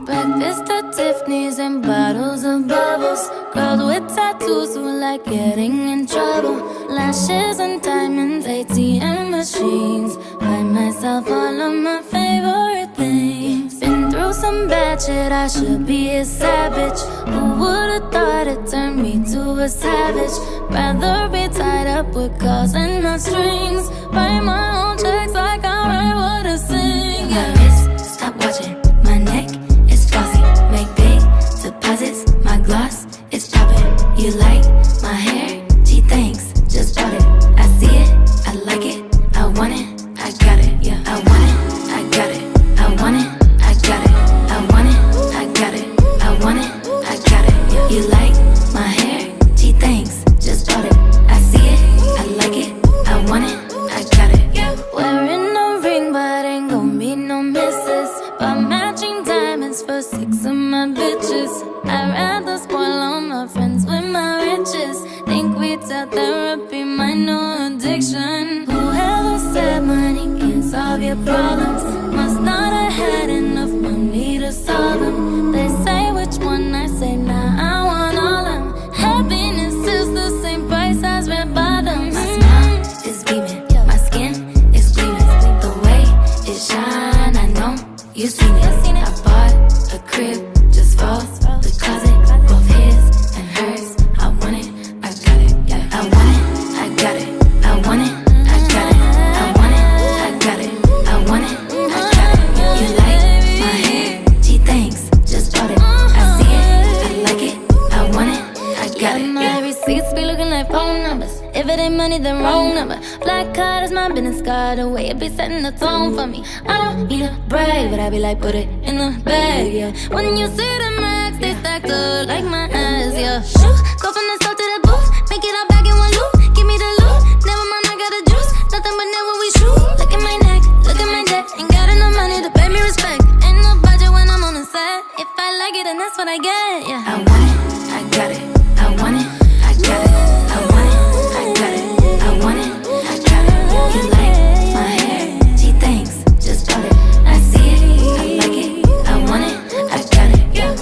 Breakfast at Tiffany's and bottles of bubbles. Girls with tattoos who like getting in trouble. Lashes and diamonds, ATM machines. Buy myself all of my favorite things. Been through some bad shit, I should be a savage. Who would've thought it turned me to a savage? Rather be tied up with calls and not strings. Write my own checks like I write what I sing. Yeah, wrist, stop watching. My neck is flossy. Make big deposits. My gloss is popping. You like my hair? Gee, thanks. Just bought it. I see it. I like it. I want it. I got it. Yeah, I want it. I got it. I want it. I got it. I want it. I got it. I want it. I got it. Yeah. You like my hair? Gee, thanks. Just bought it. I see it. I like it. I want it. I got it. Yeah. Wearing a ring, but ain't gon' be no misses. But matching diamonds for 6 of my bitches. I'd rather spoil all my friends with my riches. Think retail therapy, my new addiction. Whoever said money can't solve your problems must not have had enough money to solve them. They say which one, I say nah, I want all of them. Happiness is the same price as red bottoms. My smile is beaming, my skin is gleaming. The way it shine, I know you seen it. I bought a crib just for the closet, both his and hers. I want it, I got it. Yeah, I want it, I got it. I want it, I got it. I want it, I got it. I want it, I got it. You like my hair? Gee, thanks. Just bought it. I see it, I like it. I want it, I got it. My receipts be looking like phone numbers. If it ain't money, then wrong number. Black card is my business card. The way it be setting the tone for me. I don't need a brag, but I be like, put it in the bag, yeah. When you see the max, they stacked up like my ass, yeah. Shoot, go from the south to the booth. Make it all back in one loop. Give me the loot. Never mind, I got the juice. Nothing but never we shoot. Look at my neck, look at my debt. Ain't got enough money to pay me respect. Ain't no budget when I'm on the set. If I like it, then that's what I get, yeah. I want it, I got it. I want it, I got it. I want it, I got it. I want it, I got it. You like my hair? Gee, thanks. Just bought it. I see it, I like it. I want it, I got it. Yeah.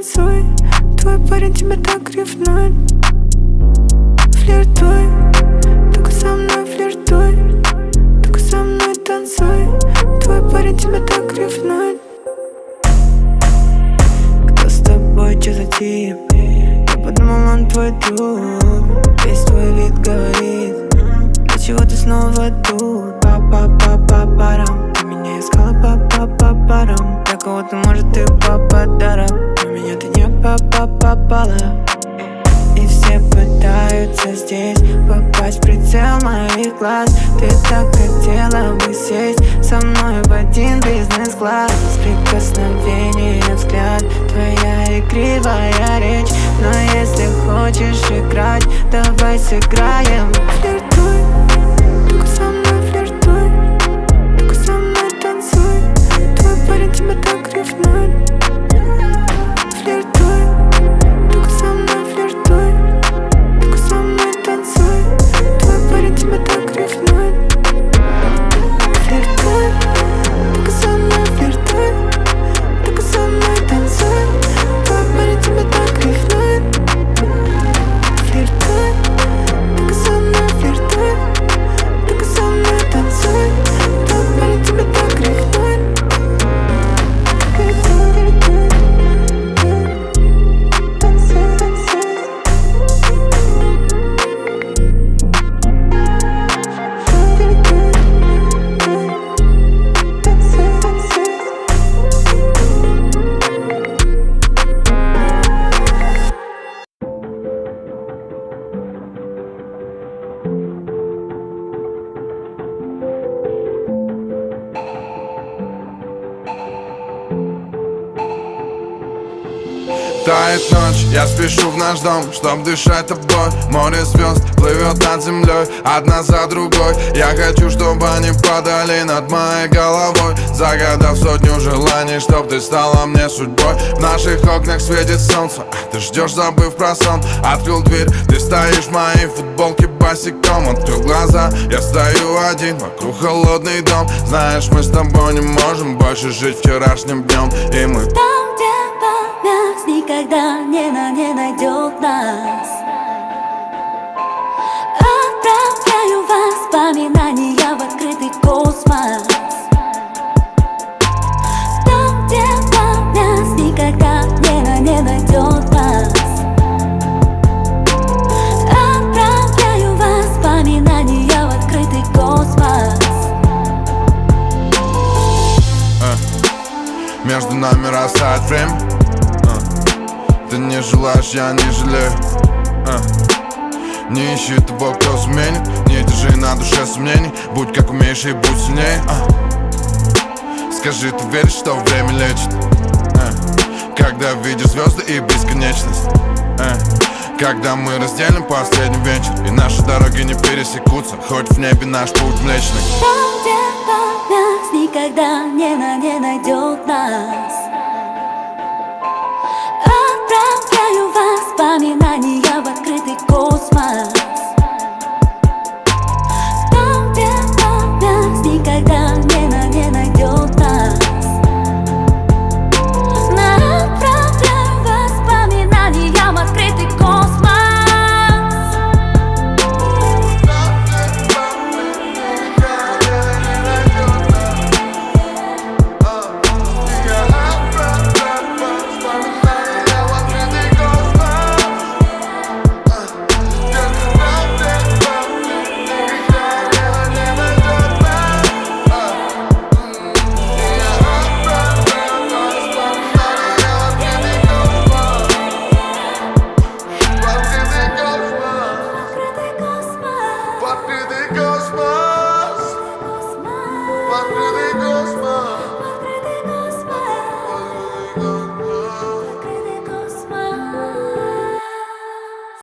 танцуй. Твой парень тебя так ревнует. Флиртуй, только со мной флиртуй. Только со мной танцуй. Твой парень тебя так ревнует. Кто с тобой, что за тип? Я подумал, он твой друг. Весь твой вид говорит: для чего ты снова тут? Па-па-па-па-парам. Ты меня искала па-па-па-парам. Для кого-то, может, ты папа-даром, но меня ты не попала. И все пытаются здесь попасть в прицел моих глаз. Ты так хотела бы сесть со мной в один бизнес-класс. Прикосновение, взгляд, твоя игривая речь. Но если хочешь играть, давай сыграем. Флиртуй, только со мной флиртуй. Только со мной танцуй. Твой парень тебя так ревнует. Флиртуй, только со мной флиртуй. Только со мной танцуй. Твой парень тебя так ревнует. Флиртуй, только со мной флиртуй. Только со мной танцуй. Твой парень тебя так ревнует. Флиртуй, только со мной флиртуй. Только со мной танцуй. Твой парень тебя так ревнует. Тает ночь, я спешу в наш дом, чтоб дышать тобой. Море звезд плывет над землей, одна за другой. Я хочу, чтобы они падали над моей головой, загадав сотню желаний, чтоб ты стала мне судьбой. В наших окнах светит солнце, ты ждешь, забыв про сон. Открыл дверь, ты стоишь в моей футболке босиком. Открыл глаза, я стою один, вокруг холодный дом. Знаешь, мы с тобой не можем больше жить вчерашним днем. И мы там, где память никогда не найдет нас. Отправляю воспоминания в открытый космос. Там, где память никогда не найдет нас. Отправляю воспоминания в открытый космос. Между нами растает время. Ты не желаешь, я не жалею. Не ищи того, кто сменит. Не держи на душе сомнений. Будь как умеешь и будь сильнее. Скажи, ты веришь, что время лечит? Когда видишь звезды и бесконечность. Когда мы разделим последний вечер, и наши дороги не пересекутся, хоть в небе наш путь млечный. Там, где память никогда не найдет нас. Отправляю воспоминания в открытый космос. Там, где память никогда не найдет нас. Отправляю воспоминания в открытый космос. Открытый космос.